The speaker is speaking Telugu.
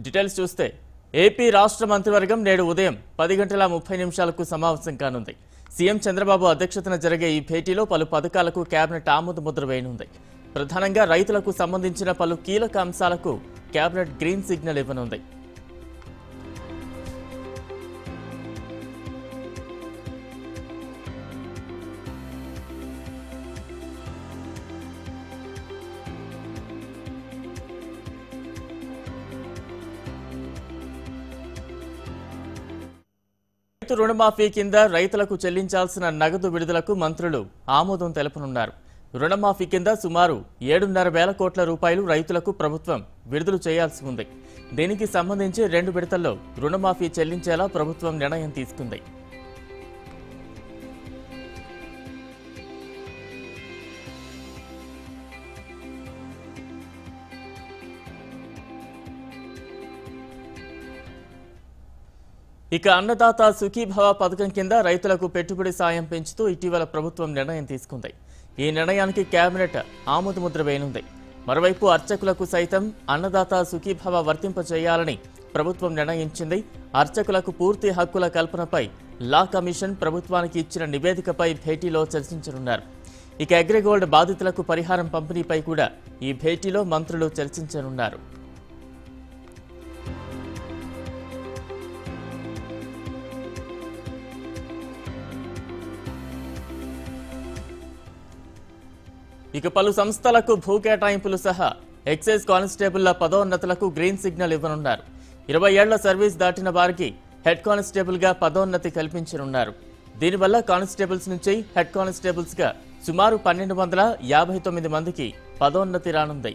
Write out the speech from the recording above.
డీటెయిల్స్ చూస్తే ఏపీ రాష్ట్ర మంత్రివర్గం నేడు ఉదయం 10:30 సమావేశం కానుంది. సీఎం చంద్రబాబు అధ్యక్షతన జరిగే ఈ భేటీలో పలు పథకాలకు కేబినెట్ ఆమోద ముద్ర వేయనుంది. ప్రధానంగా రైతులకు సంబంధించిన పలు కీలక అంశాలకు కేబినెట్ గ్రీన్ సిగ్నల్ ఇవ్వనుంది. రైతు రుణమాఫీ కింద రైతులకు చెల్లించాల్సిన నగదు విడుదలకు మంత్రులు ఆమోదం తెలపనున్నారు. రుణమాఫీ కింద సుమారు 7,500 కోట్ల రూపాయలు రైతులకు ప్రభుత్వం విడుదల చేయాల్సి ఉంది. దీనికి సంబంధించి 2 విడతల్లో రుణమాఫీ చెల్లించేలా ప్రభుత్వం నిర్ణయం తీసుకుంది. ఇక అన్నదాత సుఖీభవ పథకం కింద రైతులకు పెట్టుబడి సాయం పెంచుతూ ఇటీవల ప్రభుత్వం నిర్ణయం తీసుకుంది. ఈ నిర్ణయానికి కేబినెట్ ఆమోద ముద్ర వేయనుంది. మరోవైపు అర్చకులకు సైతం అన్నదాత సుఖీభవ వర్తింపచేయాలని ప్రభుత్వం నిర్ణయించింది. అర్చకులకు పూర్తి హక్కుల కల్పనపై లా కమిషన్ ప్రభుత్వానికి ఇచ్చిన నివేదికపై భేటీలో చర్చించనున్నారు. ఇక అగ్రిగోల్డ్ బాధితులకు పరిహారం పంపిణీపై కూడా ఈ భేటీలో మంత్రులు చర్చించనున్నారు. ఇక పలు సంస్థలకు భూ కేటాయింపులు సహా ఎక్సైజ్ కానిస్టేబుళ్ల పదోన్నతులకు గ్రీన్ సిగ్నల్ ఇవ్వనున్నారు. 20 ఏళ్ల సర్వీస్ దాటిన వారికి హెడ్ కానిస్టేబుల్గా పదోన్నతి కల్పించనున్నారు. దీనివల్ల కానిస్టేబుల్స్ నుంచి హెడ్ కానిస్టేబుల్స్గా సుమారు 1,259 మందికి పదోన్నతి రానుంది.